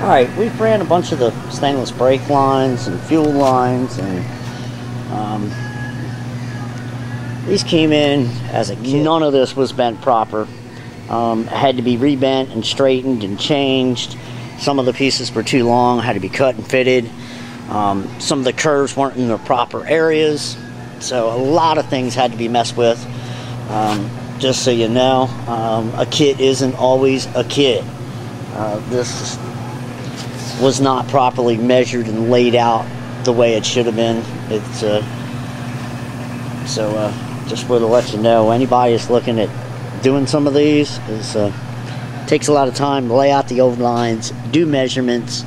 Alright, we've ran a bunch of the stainless brake lines and fuel lines, and these came in as a kit. None of this was bent proper. It had to be rebent and straightened and changed. Some of the pieces were too long, had to be cut and fitted. Some of the curves weren't in the proper areas, so a lot of things had to be messed with. Just so you know, a kit isn't always a kit. This was not properly measured and laid out the way it should have been. It's just wanted to let you know, anybody is looking at doing some of these, takes a lot of time to lay out the old lines, do measurements.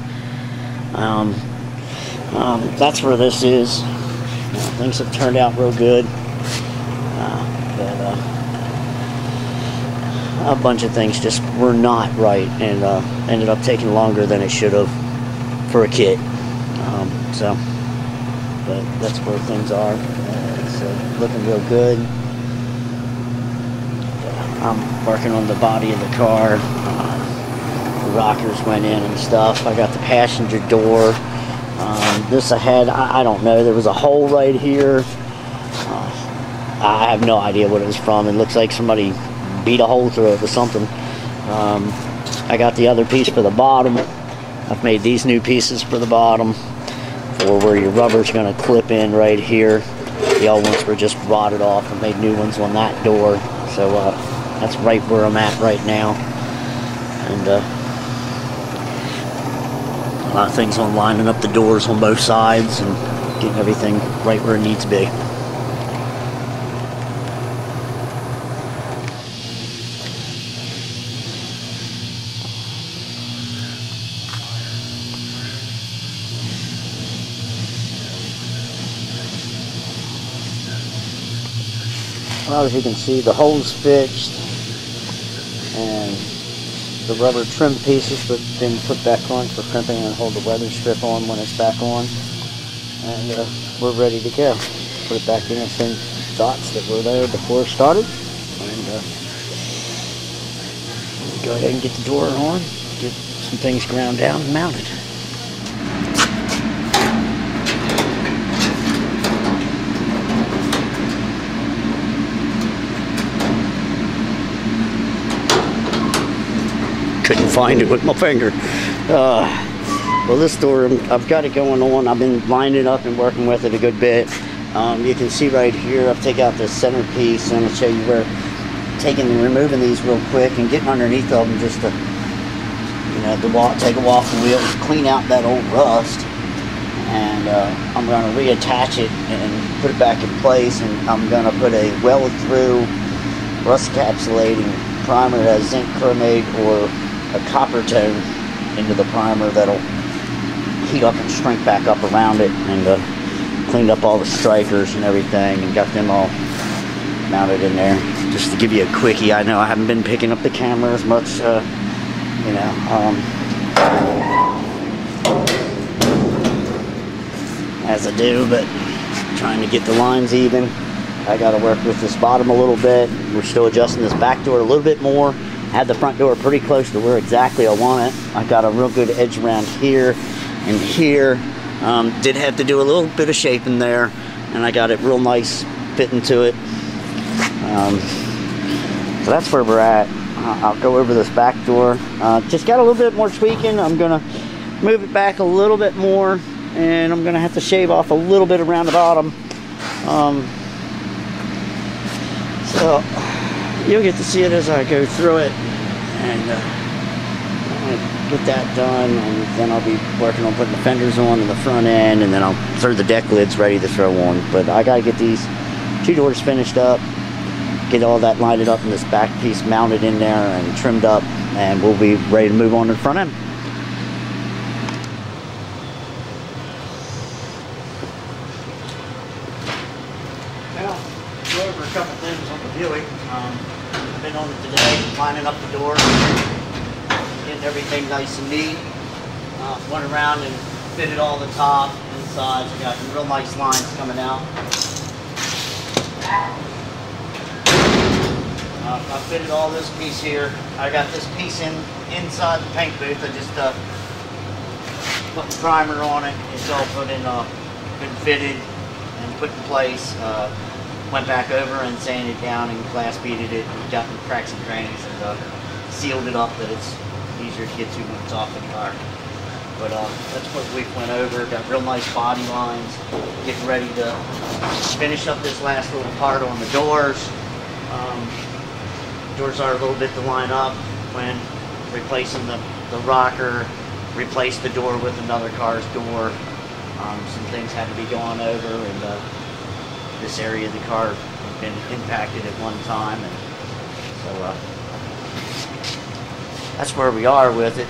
That's where this is. Things have turned out real good, but a bunch of things just were not right, and ended up taking longer than it should have for a kit. But that's where things are. It's looking real good. I'm working on the body of the car. The rockers went in and stuff. I got the passenger door. This ahead, I don't know. There was a hole right here. I have no idea what it was from. It looks like somebody beat a hole through it or something. I got the other piece for the bottom. I've made these new pieces for the bottom for where your rubber's going to clip in right here. The old ones were just rotted off. I made new ones on that door. So that's right where I'm at right now. And a lot of things on lining up the doors on both sides and getting everything right where it needs to be. Well, as you can see, the hole's fixed, and the rubber trim pieces have been put back on for crimping and hold the weather strip on when it's back on, and we're ready to go. Put it back in the same dots that were there before it started, and go ahead and get the door on, get some things ground down and mounted. Couldn't find it with my finger. Well, this door, I've got it going on. I've been lining it up and working with it a good bit. You can see right here, I've taken out this center piece, and I'll show you where taking and removing these real quick and getting underneath of them just to, take a walk the wheel, clean out that old rust, and I'm going to reattach it and put it back in place, and I'm going to put a weld through rust encapsulating primer that has zinc chromate or a copper tone into the primer that'll heat up and shrink back up around it, and cleaned up all the strikers and everything and got them all mounted in there. Just to give you a quickie, I know I haven't been picking up the camera as much, as I do, but trying to get the lines even. I got to work with this bottom a little bit. We're still adjusting this back door a little bit more. Had the front door pretty close to where exactly I want it. I got a real good edge around here and here. Did have to do a little bit of shaping there, and I got it real nice fitting to it. So that's where we're at. I'll go over this back door. Just got a little bit more tweaking. I'm gonna move it back a little bit more, and I'm gonna have to shave off a little bit around the bottom. So you'll get to see it as I go through it, and get that done, and then I'll be working on putting the fenders on in the front end, and then I'll throw the deck lids ready to throw on. But I gotta get these two doors finished up, get all that lined up, and this back piece mounted in there and trimmed up, and we'll be ready to move on to the front end. Now, go over a couple things on the Buick. I've been on it today, lining up the door, getting everything nice and neat. Went around and fitted all the top and sides. We got some real nice lines coming out. I fitted all this piece here. I got this piece inside the paint booth. I just putting primer on it. It's all been fitted and put in place. Went back over and sanded down and glass beaded it and got the cracks and crannies and sealed it up that it's easier to get to when it's off the car. But that's what we went over. Got real nice body lines. Getting ready to finish up this last little part on the doors. Doors are a little bit to line up when replacing the rocker. Replaced the door with another car's door. Some things had to be gone over, and this area of the car had been impacted at one time, and so that's where we are with it.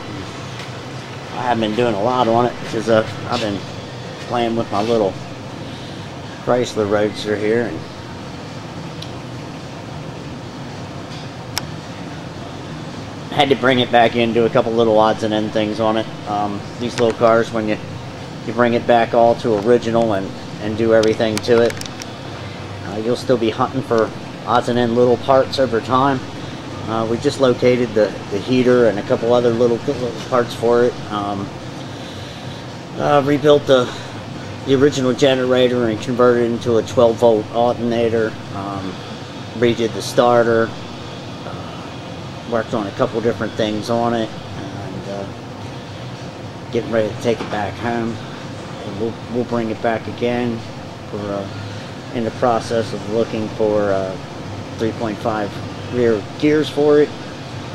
I haven't been doing a lot on it because I've been playing with my little Chrysler Roadster here, and had to bring it back in, do a couple little odds and end things on it. These little cars, when you bring it back all to original and do everything to it, you'll still be hunting for odds and end little parts over time. We just located the heater and a couple other little parts for it. Rebuilt the original generator and converted it into a 12-volt alternator. Redid the starter. Worked on a couple different things on it, and getting ready to take it back home. And we'll bring it back again. We're in the process of looking for 3.5 rear gears for it.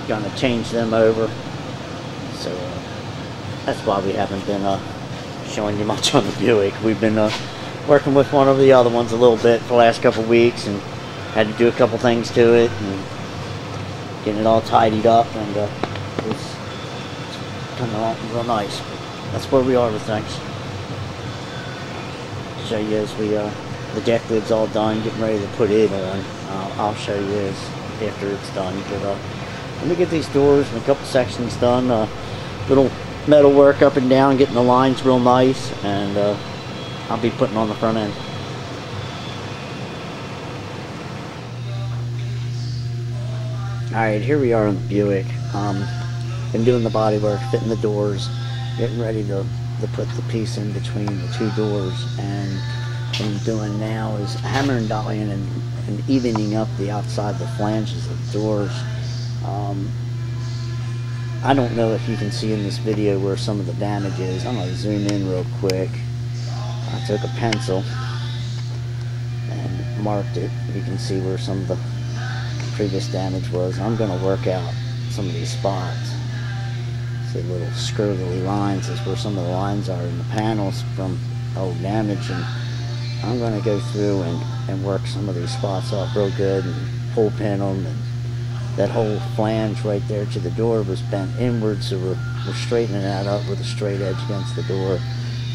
Gonna change them over. So that's why we haven't been showing you much on the Buick. We've been working with one of the other ones a little bit for the last couple weeks, and had to do a couple things to it and getting it all tidied up, and it's coming along real nice. That's where we are with things. Show you as the deck lid's all done, getting ready to put it on. I'll show you as after it's done. But let me get these doors and a couple sections done. Little metal work up and down, getting the lines real nice, and I'll be putting on the front end. Alright, here we are on the Buick. Been doing the body work, fitting the doors, getting ready to put the piece in between the two doors, and what I'm doing now is hammering dollying and evening up the outside, the flanges of the doors. I don't know if you can see in this video where some of the damage is. I'm going to zoom in real quick. I took a pencil and marked it. You can see where some of the previous damage was. I'm going to work out some of these spots. See, little scriggly lines is where some of the lines are in the panels from old damage, and I'm going to go through and work some of these spots up real good and pull pin them. And that whole flange right there to the door was bent inward, so we're straightening that up with a straight edge against the door.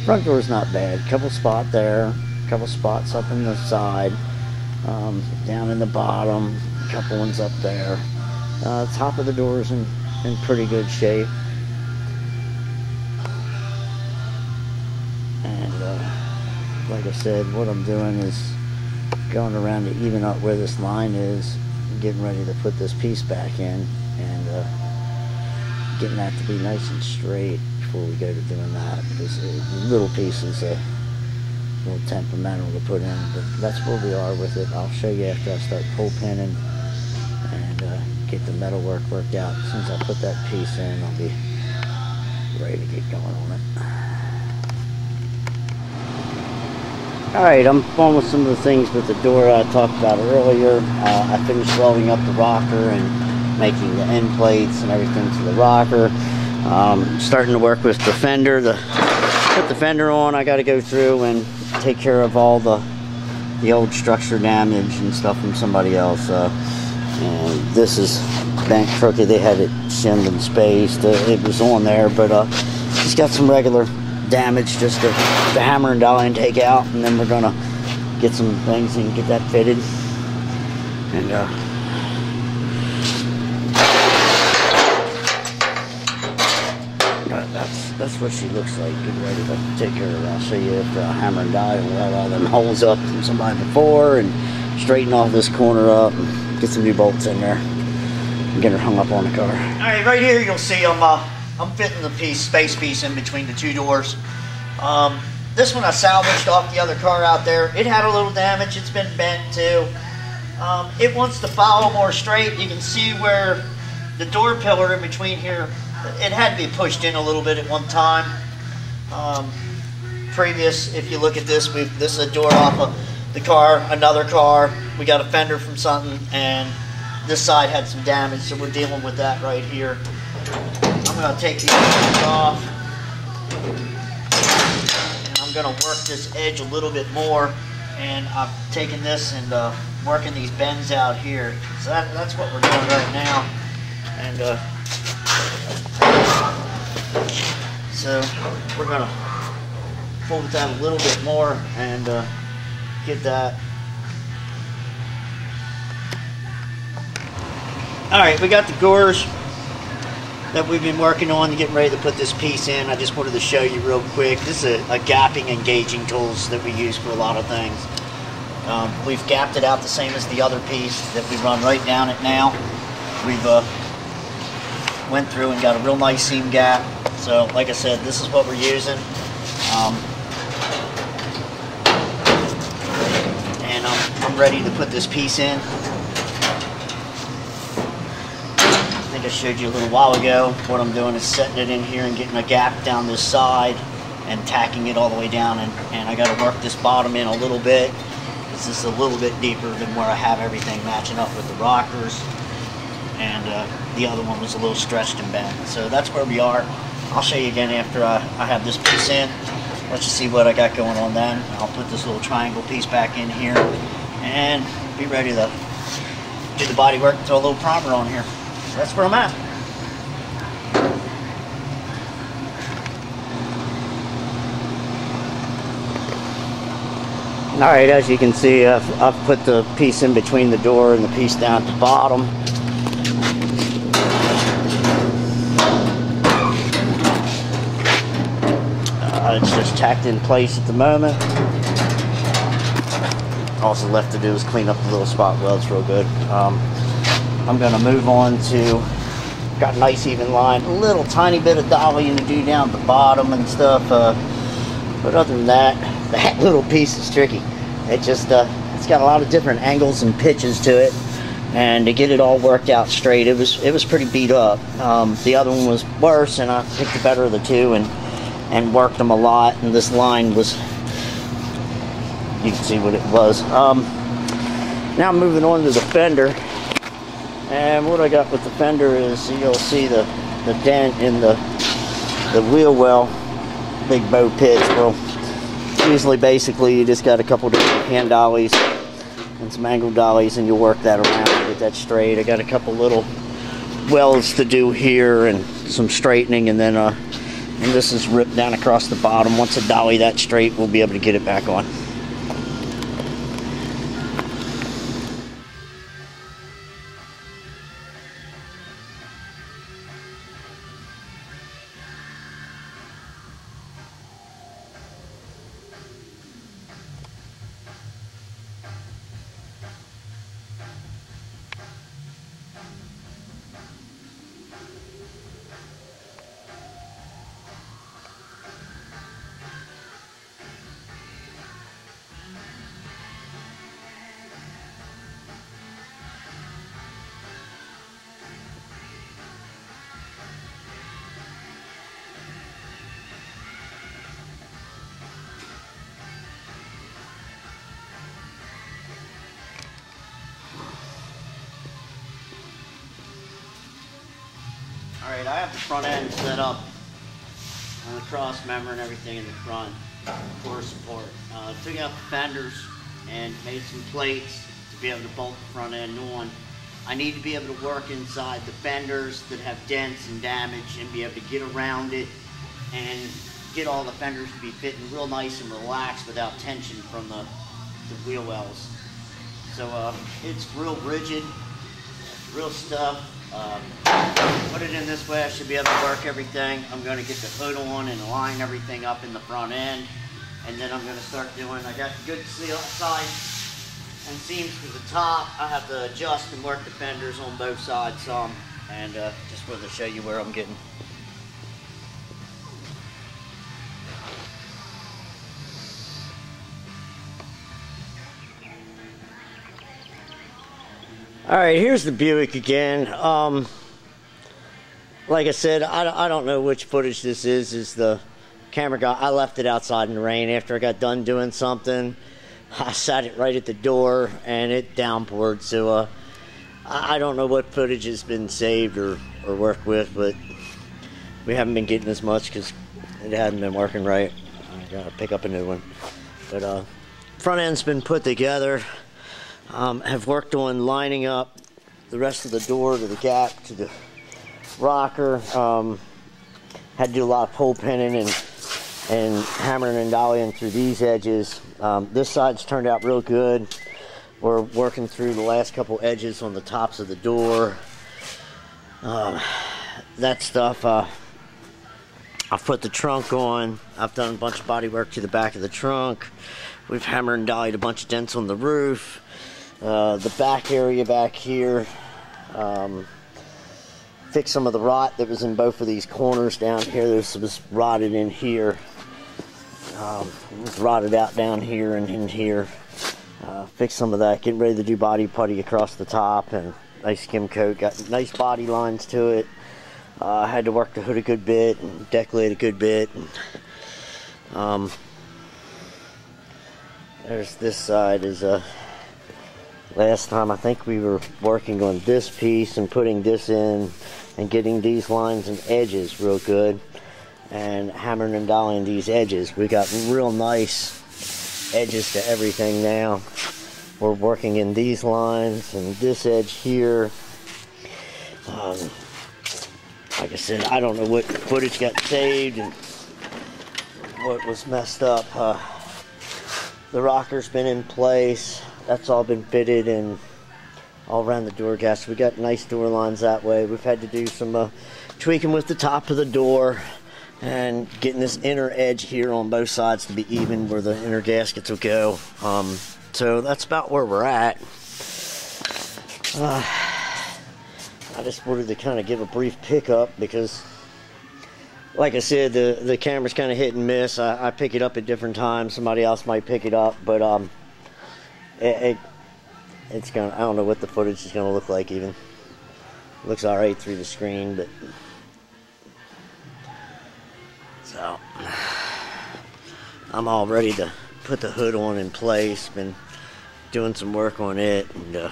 Front door's not bad. Couple spot there, couple spots up in the side, down in the bottom, a couple ones up there. Top of the door's in pretty good shape. And like I said, what I'm doing is going around to even up where this line is, getting ready to put this piece back in, and getting that to be nice and straight before we go to doing that, because the little piece is a little temperamental to put in, but that's where we are with it. I'll show you after I start pull pinning and get the metal work worked out. As soon as I put that piece in, I'll be ready to get going on it. Alright, I'm on with some of the things with the door I talked about earlier. I finished welding up the rocker and making the end plates and everything to the rocker. Starting to work with the fender. Put the fender on, I got to go through and take care of all the old structure damage and stuff from somebody else. And this is bent crooked. They had it shimmed and spaced. It was on there, but it's got some regular damage just to hammer and dolly and take out, and then we're gonna get some things and get that fitted. And that's what she looks like. Get ready to take care of her. I'll show you after I hammer and dolly and weld all them holes up from somebody before, and straighten off this corner up and get some new bolts in there and get her hung up on the car. Alright, right here you'll see I'm I'm fitting the space piece in between the two doors. This one I salvaged off the other car out there. It had a little damage. It's been bent too. It wants to follow more straight. You can see where the door pillar in between here, it had to be pushed in a little bit at one time. Previous, if you look at this, this is a door off of the car, another car. We got a fender from something, and this side had some damage, so we're dealing with that right here. I'm going to take these off, and I'm going to work this edge a little bit more, and I've taken this and working these bends out here. So that's what we're doing right now. And so we're going to fold that a little bit more and get that. Alright, we got the gores that we've been working on and getting ready to put this piece in. I just wanted to show you real quick. This is a gapping and gauging tools that we use for a lot of things. We've gapped it out the same as the other piece that we run right down it now. We've went through and got a real nice seam gap. So like I said, this is what we're using. And I'm ready to put this piece in. I think I showed you a little while ago. What I'm doing is setting it in here and getting a gap down this side and tacking it all the way down, and I got to work this bottom in a little bit. This is a little bit deeper than where I have everything matching up with the rockers, and the other one was a little stretched and bent. So that's where we are. I'll show you again after I have this piece in. Let's just see what I got going on then. I'll put this little triangle piece back in here and be ready to do the body work and throw a little primer on here. So that's where I'm at. Alright, as you can see, I've put the piece in between the door and the piece down at the bottom. It's just tacked in place at the moment. All that's left to do is clean up the little spot welds real good. I'm going to move on to, got a nice even line, a little tiny bit of dollying to do down at the bottom and stuff. But other than that, that little piece is tricky. It just, it's got a lot of different angles and pitches to it. And to get it all worked out straight, it was pretty beat up. The other one was worse, and I picked the better of the two and worked them a lot. And this line was, you can see what it was. Now moving on to the fender. And what I got with the fender is, you'll see the dent in the wheel well, big bow pitch. Well, usually basically you just got a couple different hand dollies and some angle dollies, and you'll work that around and get that straight. I got a couple little welds to do here and some straightening, and then and this is ripped down across the bottom. Once I dolly that straight, we'll be able to get it back on. Alright, I have the front end set up on the cross member and everything in the front for support. Took out the fenders and made some plates to be able to bolt the front end on. I need to be able to work inside the fenders that have dents and damage and be able to get around it and get all the fenders to be fitting real nice and relaxed without tension from the wheel wells. So it's real rigid, real stuff. Put it in this way, I should be able to work everything. I'm going to get the hood on and line everything up in the front end, and then I'm going to start doing, I got good sides and seams to the top. I have to adjust and work the fenders on both sides some, and just wanted to show you where I'm getting. Alright, here's the Buick again. Like I said, I don't know which footage this is the camera guy. I left it outside in the rain after I got done doing something. I sat it right at the door and it downpoured, so I don't know what footage has been saved or worked with, but we haven't been getting as much because it hadn't been working right. I gotta pick up a new one. But front end's been put together. Have worked on lining up the rest of the door to the gap to the rocker. Had to do a lot of pull pinning and hammering and dollying through these edges. This side's turned out real good. We're working through the last couple edges on the tops of the door. That stuff, I've put the trunk on. I've done a bunch of body work to the back of the trunk. We've hammered and dollied a bunch of dents on the roof. The back area back here, fixed some of the rot that was in both of these corners down here. This was rotted in here. It was rotted out down here and in here. Fixed some of that, getting ready to do body putty across the top and nice skim coat. Got nice body lines to it. Had to work the hood a good bit and decolate a good bit. There's this side is last time I think we were working on this piece and putting this in and getting these lines and edges real good and hammering and dollying these edges. We got real nice edges to everything now. We're working in these lines and this edge here. Like I said, I don't know what footage got saved and what was messed up. The rocker's been in place. That's all been fitted and all around the door gaps. We got nice door lines that way. We've had to do some tweaking with the top of the door and getting this inner edge here on both sides to be even where the inner gaskets will go. So that's about where we're at. I just wanted to kind of give a brief pickup because, like I said, the camera's kind of hit and miss. I pick it up at different times. Somebody else might pick it up, but it's gonna. I don't know what the footage is gonna look like. Even it looks all right through the screen, but so I'm all ready to put the hood on in place. Been doing some work on it and.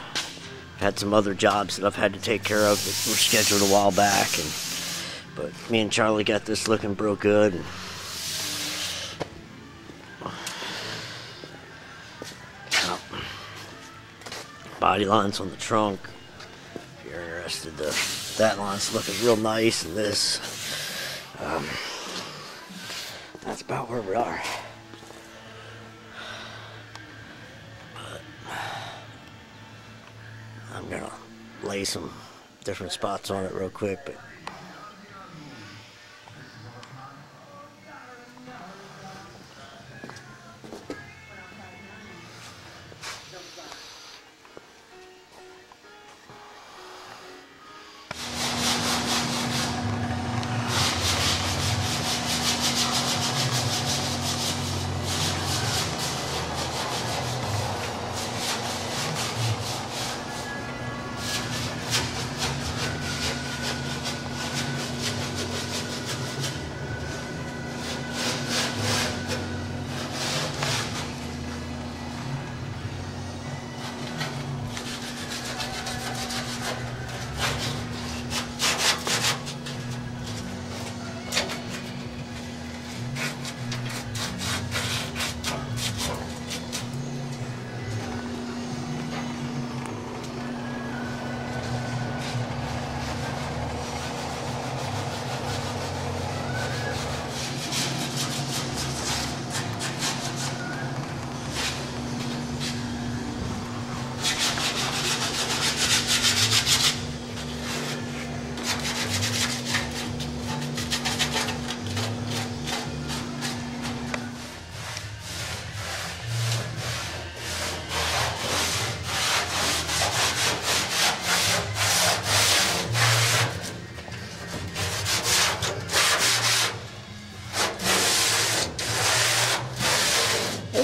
Had some other jobs that I've had to take care of that were scheduled a while back, but me and Charlie got this looking real good. And, body lines on the trunk. If you're interested, that line's looking real nice, and this. That's about where we are. I'm gonna lay some different spots on it real quick, but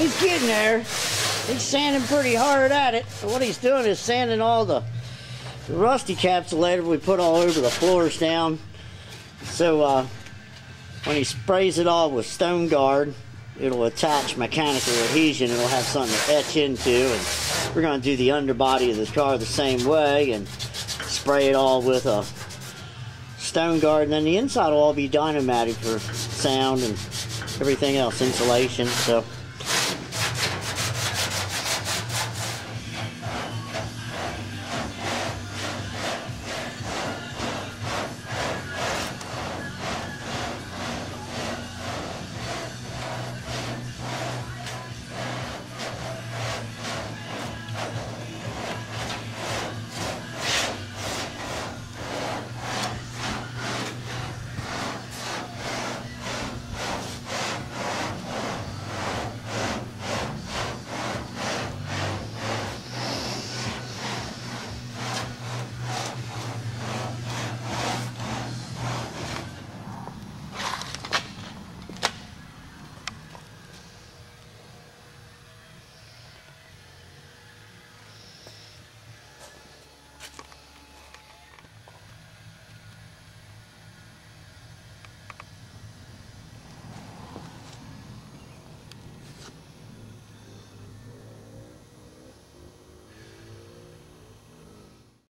he's getting there. He's sanding pretty hard at it. So what he's doing is sanding all the The rust encapsulator we put all over the floors down. So when he sprays it all with Stone Guard, it'll attach mechanical adhesion. It'll have something to etch into, and we're going to do the underbody of the car the same way and spray it all with a Stone Guard, and then the inside will all be dynamotic for sound and everything else, insulation. So